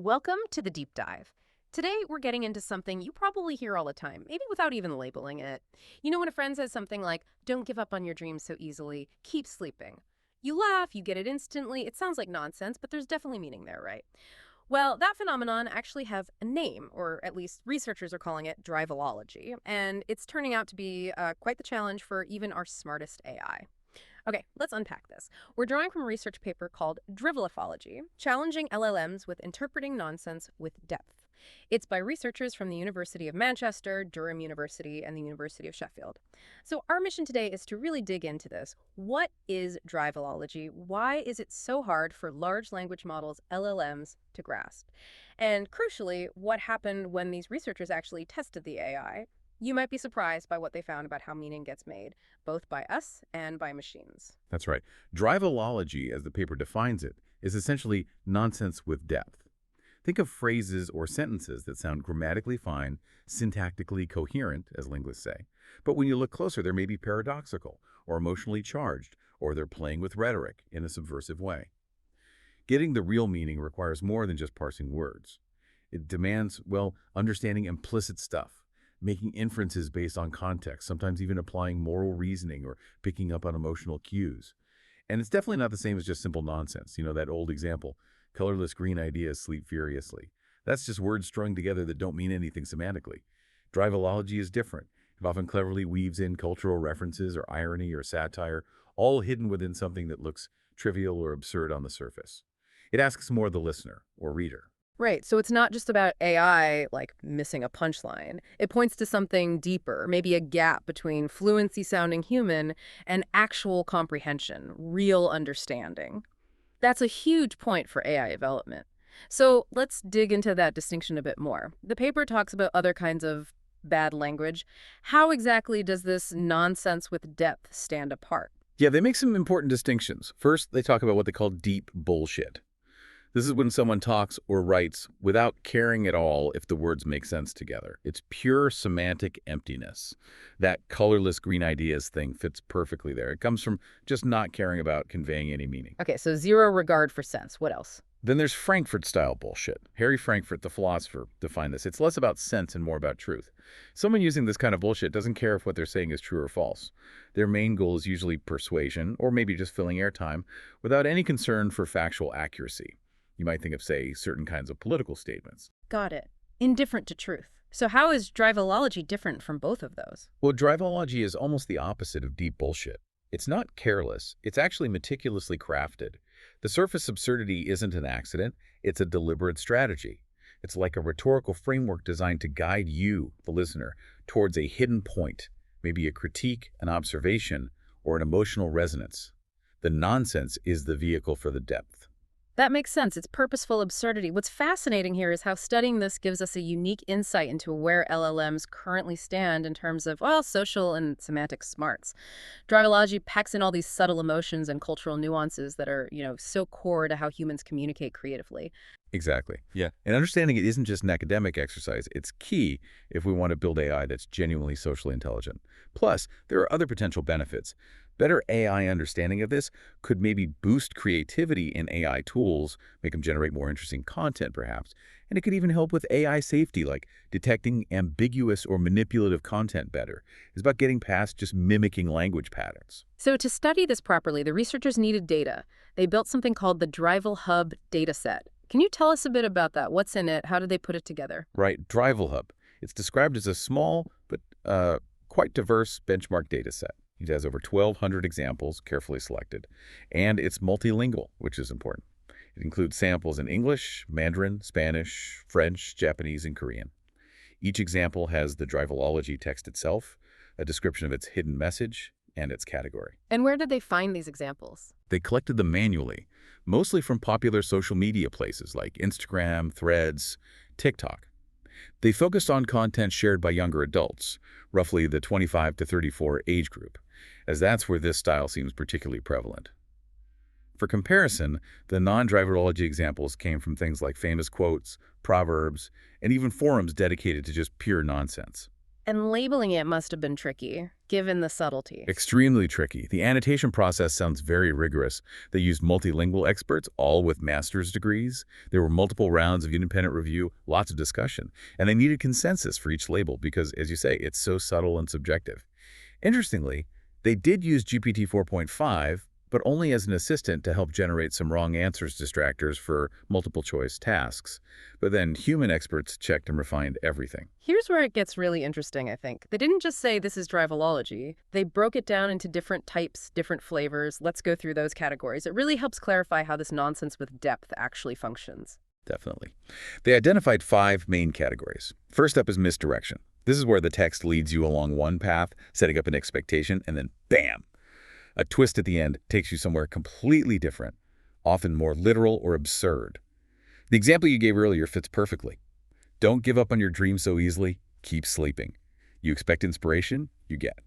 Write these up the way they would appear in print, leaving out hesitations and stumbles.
Welcome to the deep dive. Today, we're getting into something you probably hear all the time, maybe without even labeling it. You know when a friend says something like, "Don't give up on your dreams so easily, keep sleeping." You laugh, you get it instantly. It sounds like nonsense, but there's definitely meaning there, right? Well, that phenomenon actually has a name, or at least researchers are calling it Drivelology, and it's turning out to be quite the challenge for even our smartest AI. Okay, let's unpack this. We're drawing from a research paper called Drivelology, challenging LLMs with interpreting nonsense with depth. It's by researchers from the University of Manchester, Durham University, and the University of Sheffield. So our mission today is to really dig into this. What is Drivelology? Why is it so hard for large language models, LLMs, to grasp? And crucially, what happened when these researchers actually tested the AI? You might be surprised by what they found about how meaning gets made, both by us and by machines. That's right. Drivelology, as the paper defines it, is essentially nonsense with depth. Think of phrases or sentences that sound grammatically fine, syntactically coherent, as linguists say. But when you look closer, they may be paradoxical or emotionally charged, or they're playing with rhetoric in a subversive way. Getting the real meaning requires more than just parsing words. It demands, well, understanding implicit stuff, making inferences based on context, sometimes even applying moral reasoning or picking up on emotional cues. And it's definitely not the same as just simple nonsense. You know, that old example, colorless green ideas sleep furiously. That's just words strung together that don't mean anything semantically. Drivelology is different. It often cleverly weaves in cultural references or irony or satire, all hidden within something that looks trivial or absurd on the surface. It asks more of the listener or reader. Right, so it's not just about AI, like missing a punchline. It points to something deeper, maybe a gap between fluency-sounding human and actual comprehension, real understanding. That's a huge point for AI development. So let's dig into that distinction a bit more. The paper talks about other kinds of bad language. How exactly does this nonsense with depth stand apart? Yeah, they make some important distinctions. First, they talk about what they call deep bullshit. This is when someone talks or writes without caring at all if the words make sense together. It's pure semantic emptiness. That colorless green ideas thing fits perfectly there. It comes from just not caring about conveying any meaning. Okay, so zero regard for sense. What else? Then there's Frankfurt-style bullshit. Harry Frankfurt, the philosopher, defined this. It's less about sense and more about truth. Someone using this kind of bullshit doesn't care if what they're saying is true or false. Their main goal is usually persuasion, or maybe just filling airtime, without any concern for factual accuracy. You might think of, say, certain kinds of political statements. Got it. Indifferent to truth. So how is Drivelology different from both of those? Well, Drivelology is almost the opposite of deep bullshit. It's not careless. It's actually meticulously crafted. The surface absurdity isn't an accident. It's a deliberate strategy. It's like a rhetorical framework designed to guide you, the listener, towards a hidden point, maybe a critique, an observation, or an emotional resonance. The nonsense is the vehicle for the depth. That makes sense. It's purposeful absurdity. What's fascinating here is how studying this gives us a unique insight into where LLMs currently stand in terms of, well, social and semantic smarts. Drivelology packs in all these subtle emotions and cultural nuances that are, so core to how humans communicate creatively. Exactly. Yeah. And understanding it isn't just an academic exercise. It's key if we want to build AI that's genuinely socially intelligent. Plus, there are other potential benefits. Better AI understanding of this could maybe boost creativity in AI tools, make them generate more interesting content perhaps, and it could even help with AI safety, like detecting ambiguous or manipulative content better. It's about getting past just mimicking language patterns. So to study this properly, the researchers needed data. They built something called the Drivel dataset. Can you tell us a bit about that? What's in it? How did they put it together? Right, Drivel. It's described as a small but quite diverse benchmark dataset. It has over 1,200 examples, carefully selected, and it's multilingual, which is important. It includes samples in English, Mandarin, Spanish, French, Japanese, and Korean. Each example has the Drivelology text itself, a description of its hidden message, and its category. And where did they find these examples? They collected them manually, mostly from popular social media places like Instagram, Threads, TikTok. They focused on content shared by younger adults, roughly the 25 to 34 age group, as that's where this style seems particularly prevalent. For comparison, the non-Drivelology examples came from things like famous quotes, proverbs, and even forums dedicated to just pure nonsense. And labeling it must have been tricky, given the subtlety. Extremely tricky. The annotation process sounds very rigorous. They used multilingual experts, all with master's degrees. There were multiple rounds of independent review, lots of discussion. And they needed consensus for each label because, as you say, it's so subtle and subjective. Interestingly, they did use GPT 4.5, but only as an assistant to help generate some wrong answers distractors for multiple choice tasks. But then human experts checked and refined everything. Here's where it gets really interesting, I think. They didn't just say this is Drivelology. They broke it down into different types, different flavors. Let's go through those categories. It really helps clarify how this nonsense with depth actually functions. Definitely. They identified 5 main categories. First up is misdirection. This is where the text leads you along one path, setting up an expectation, and then bam! A twist at the end takes you somewhere completely different, often more literal or absurd. The example you gave earlier fits perfectly. Don't give up on your dreams so easily. Keep sleeping. You expect inspiration, you get.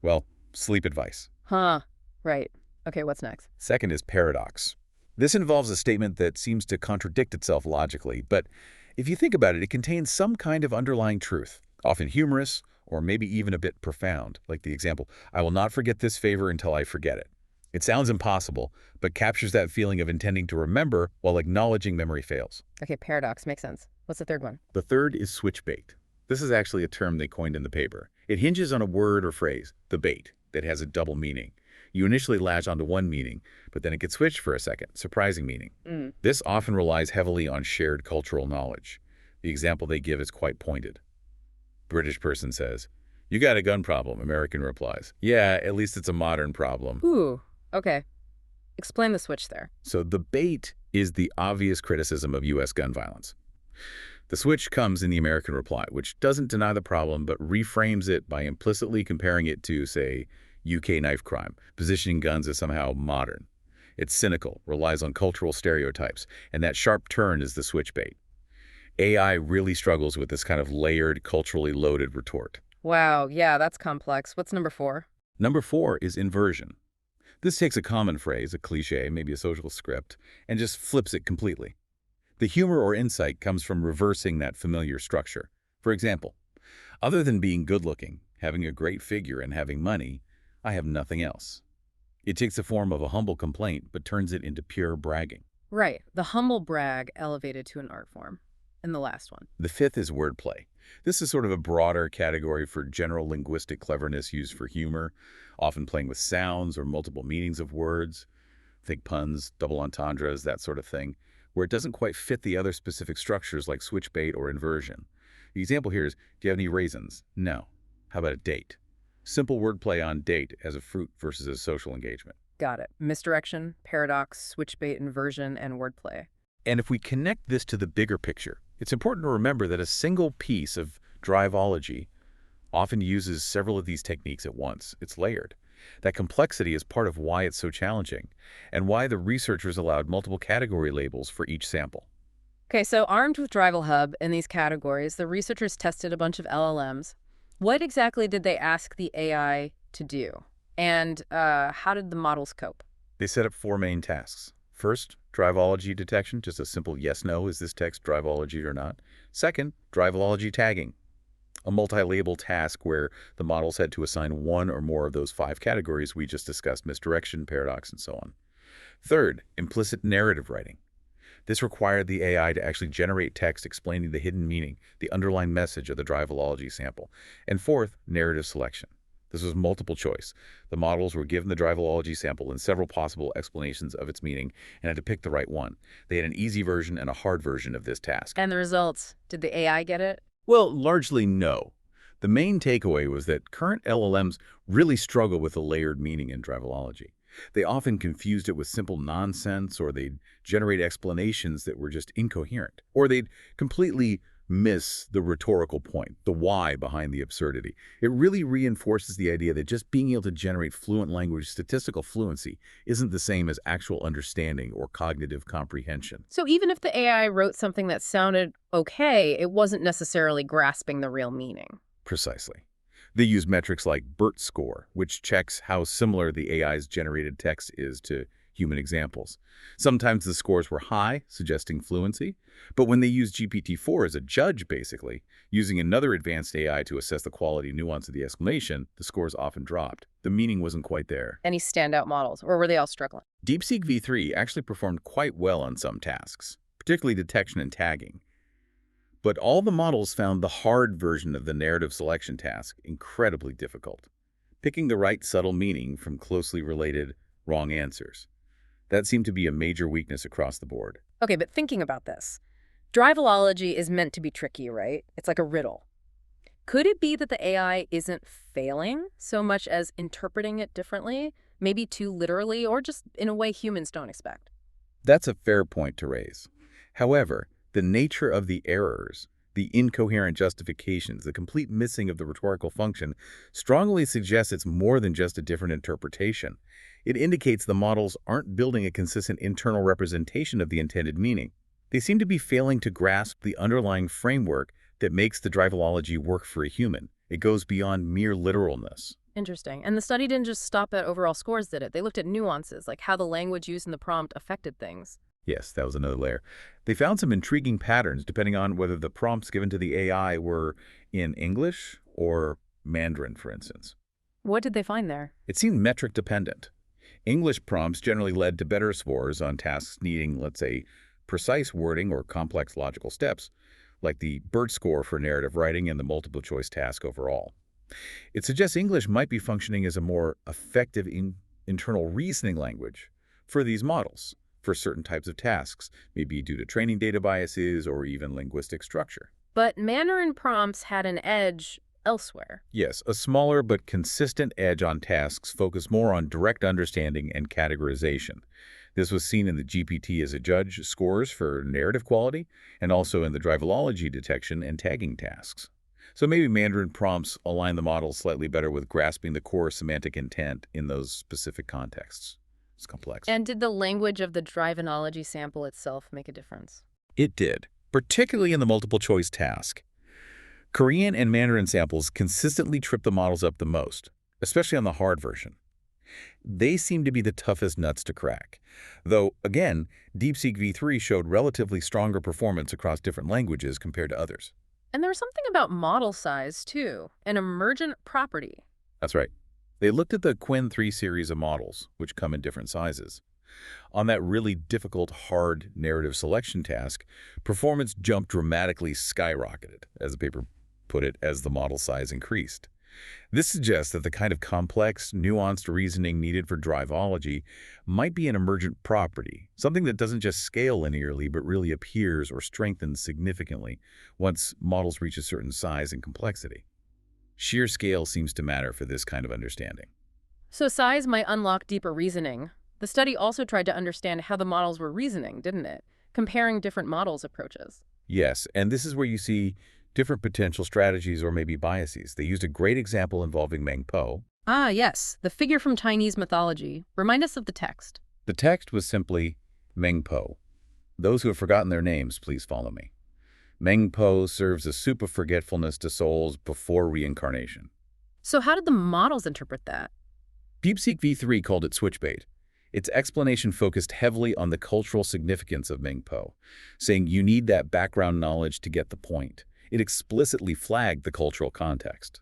Well, sleep advice. Huh. Right. Okay, what's next? Second is paradox. This involves a statement that seems to contradict itself logically, but if you think about it, it contains some kind of underlying truth, often humorous, or maybe even a bit profound, like the example, I will not forget this favor until I forget it. It sounds impossible, but captures that feeling of intending to remember while acknowledging memory fails. Okay, paradox. Makes sense. What's the third one? The third is switch bait. This is actually a term they coined in the paper. It hinges on a word or phrase, the bait, that has a double meaning. You initially latch onto one meaning, but then it gets switched for a second, surprising meaning. This often relies heavily on shared cultural knowledge. The example they give is quite pointed. British person says, "You got a gun problem," American replies, "Yeah, at least it's a modern problem." Ooh, okay. Explain the switch there. So the bait is the obvious criticism of U.S. gun violence. The switch comes in the American reply, which doesn't deny the problem, but reframes it by implicitly comparing it to, say, UK knife crime, positioning guns as somehow modern. It's cynical, relies on cultural stereotypes, and that sharp turn is the switch bait. AI really struggles with this kind of layered, culturally loaded retort. Wow, yeah, that's complex. What's number 4? Number 4 is inversion. This takes a common phrase, a cliche, maybe a social script, and just flips it completely. The humor or insight comes from reversing that familiar structure. For example, other than being good-looking, having a great figure, and having money, I have nothing else. It takes the form of a humble complaint, but turns it into pure bragging. Right, the humble brag elevated to an art form. And the last one. The fifth is wordplay. This is sort of a broader category for general linguistic cleverness used for humor, often playing with sounds or multiple meanings of words. Think puns, double entendres, that sort of thing, where it doesn't quite fit the other specific structures like switch bait or inversion. The example here is, do you have any raisins? No. How about a date? Simple wordplay on date as a fruit versus a social engagement. Got it. Misdirection, paradox, switch bait, inversion, and wordplay. And if we connect this to the bigger picture, it's important to remember that a single piece of Drivelology often uses several of these techniques at once. It's layered. That complexity is part of why it's so challenging, and why the researchers allowed multiple category labels for each sample. Okay, so armed with DrivelHub in these categories, the researchers tested a bunch of LLMs. What exactly did they ask the AI to do? And how did the models cope? They set up 4 main tasks. First, Drivelology detection, just a simple yes-no, is this text Drivelology or not? Second, Drivelology tagging, a multi-label task where the models had to assign one or more of those 5 categories we just discussed, misdirection, paradox, and so on. Third, implicit narrative writing. This required the AI to actually generate text explaining the hidden meaning, the underlying message of the Drivelology sample. And fourth, narrative selection. This was multiple choice. The models were given the Drivelology sample and several possible explanations of its meaning and had to pick the right one. They had an easy version and a hard version of this task. And the results? Did the AI get it? Well, largely no. The main takeaway was that current LLMs really struggle with the layered meaning in Drivelology. They often confused it with simple nonsense, or they'd generate explanations that were just incoherent, or they'd completely miss the rhetorical point, the why behind the absurdity. It really reinforces the idea that just being able to generate fluent language, statistical fluency, isn't the same as actual understanding or cognitive comprehension. So even if the AI wrote something that sounded okay, it wasn't necessarily grasping the real meaning. Precisely. They use metrics like BERT score, which checks how similar the AI's generated text is to human examples. Sometimes the scores were high, suggesting fluency, but when they used GPT-4 as a judge, basically, using another advanced AI to assess the quality and nuance of the explanation, the scores often dropped. The meaning wasn't quite there. Any standout models, or were they all struggling? DeepSeek V3 actually performed quite well on some tasks, particularly detection and tagging. But all the models found the hard version of the narrative selection task incredibly difficult, picking the right subtle meaning from closely related wrong answers. That seemed to be a major weakness across the board. Okay, but thinking about this, Drivelology is meant to be tricky, right? It's like a riddle. Could it be that the AI isn't failing so much as interpreting it differently, maybe too literally, or just in a way humans don't expect? That's a fair point to raise. However, the nature of the errors, the incoherent justifications, the complete missing of the rhetorical function, strongly suggests it's more than just a different interpretation. It indicates the models aren't building a consistent internal representation of the intended meaning. They seem to be failing to grasp the underlying framework that makes the Drivelology work for a human. It goes beyond mere literalness. Interesting. And the study didn't just stop at overall scores, did it? They looked at nuances, like how the language used in the prompt affected things. Yes, that was another layer. They found some intriguing patterns depending on whether the prompts given to the AI were in English or Mandarin, for instance. What did they find there? It seemed metric dependent. English prompts generally led to better scores on tasks needing, let's say, precise wording or complex logical steps, like the BERT score for narrative writing and the multiple choice task overall. It suggests English might be functioning as a more effective internal reasoning language for these models, for certain types of tasks, maybe due to training data biases or even linguistic structure. But Mandarin prompts had an edge elsewhere. Yes, a smaller but consistent edge on tasks focused more on direct understanding and categorization. This was seen in the GPT as a judge scores for narrative quality and also in the Drivelology detection and tagging tasks. So maybe Mandarin prompts align the model slightly better with grasping the core semantic intent in those specific contexts. It's complex. And did the language of the Drivelology sample itself make a difference? It did, particularly in the multiple choice task. Korean and Mandarin samples consistently trip the models up the most, especially on the hard version. They seem to be the toughest nuts to crack. Though, again, DeepSeek V3 showed relatively stronger performance across different languages compared to others. And there was something about model size, too, an emergent property. That's right. They looked at the Qwen 3 series of models, which come in different sizes. On that really difficult, hard narrative selection task, performance jumped dramatically skyrocketed, as the paper put it, as the model size increased. This suggests that the kind of complex, nuanced reasoning needed for Drivelology might be an emergent property, something that doesn't just scale linearly but really appears or strengthens significantly once models reach a certain size and complexity. Sheer scale seems to matter for this kind of understanding. So size might unlock deeper reasoning. The study also tried to understand how the models were reasoning, didn't it? Comparing different models' approaches. Yes, and this is where you see different potential strategies or maybe biases. They used a great example involving Meng Po. Ah, yes, the figure from Chinese mythology. Remind us of the text. The text was simply Meng Po. Those who have forgotten their names, please follow me. Meng Po serves a soup of forgetfulness to souls before reincarnation. So how did the models interpret that? DeepSeek V3 called it switchbait. Its explanation focused heavily on the cultural significance of Meng Po, saying you need that background knowledge to get the point. It explicitly flagged the cultural context.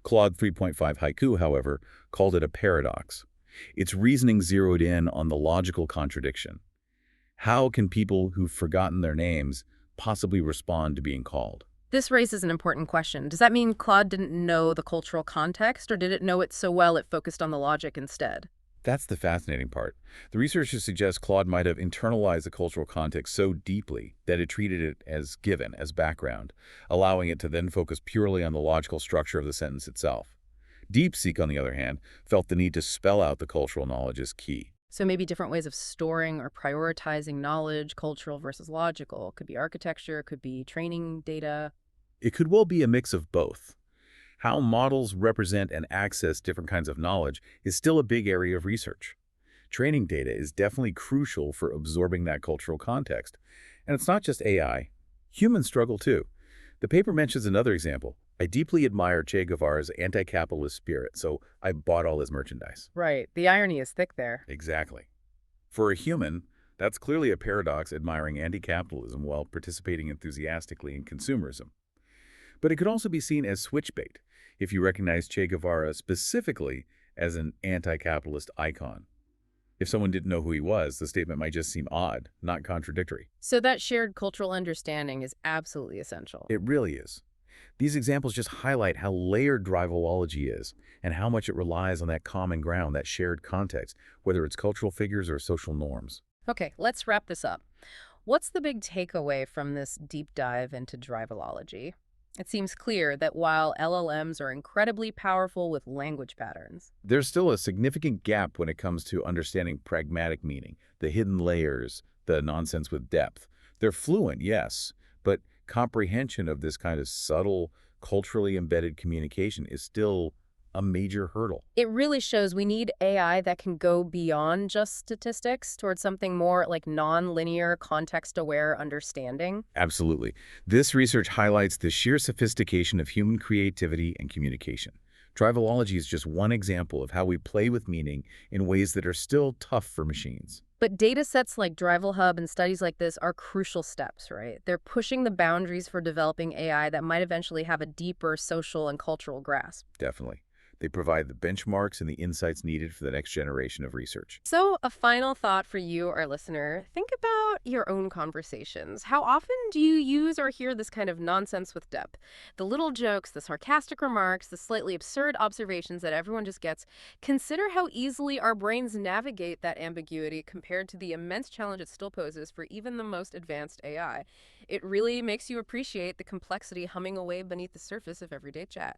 Claude 3.5 Haiku, however, called it a paradox. Its reasoning zeroed in on the logical contradiction. How can people who've forgotten their names possibly respond to being called? This raises an important question. Does that mean Claude didn't know the cultural context, or did it know it so well it focused on the logic instead? That's the fascinating part. The researchers suggest Claude might have internalized the cultural context so deeply that it treated it as given, as background, allowing it to then focus purely on the logical structure of the sentence itself. DeepSeek, on the other hand, felt the need to spell out the cultural knowledge as key. So maybe different ways of storing or prioritizing knowledge, cultural versus logical. Could be architecture, could be training data. It could well be a mix of both. How models represent and access different kinds of knowledge is still a big area of research. Training data is definitely crucial for absorbing that cultural context. And it's not just AI. Humans struggle too. The paper mentions another example. I deeply admire Che Guevara's anti-capitalist spirit, so I bought all his merchandise. Right. The irony is thick there. Exactly. For a human, that's clearly a paradox admiring anti-capitalism while participating enthusiastically in consumerism. But it could also be seen as switchbait if you recognize Che Guevara specifically as an anti-capitalist icon. If someone didn't know who he was, the statement might just seem odd, not contradictory. So that shared cultural understanding is absolutely essential. It really is. These examples just highlight how layered Drivelology is and how much it relies on that common ground, that shared context, whether it's cultural figures or social norms. Okay, let's wrap this up. What's the big takeaway from this deep dive into Drivelology? It seems clear that while LLMs are incredibly powerful with language patterns, There's still a significant gap when it comes to understanding pragmatic meaning, the hidden layers, the nonsense with depth. They're fluent, yes, but comprehension of this kind of subtle, culturally embedded communication is still a major hurdle. it really shows we need AI that can go beyond just statistics towards something more like non-linear, context-aware understanding. Absolutely. This research highlights the sheer sophistication of human creativity and communication. Drivelology is just one example of how we play with meaning in ways that are still tough for machines. But data sets like DrivelHub and studies like this are crucial steps, right? They're pushing the boundaries for developing AI that might eventually have a deeper social and cultural grasp. Definitely. They provide the benchmarks and the insights needed for the next generation of research. So, a final thought for you, our listener. Think about your own conversations. How often do you use or hear this kind of nonsense with depth? The little jokes, the sarcastic remarks, the slightly absurd observations that everyone just gets. Consider how easily our brains navigate that ambiguity compared to the immense challenge it still poses for even the most advanced AI. It really makes you appreciate the complexity humming away beneath the surface of everyday chat.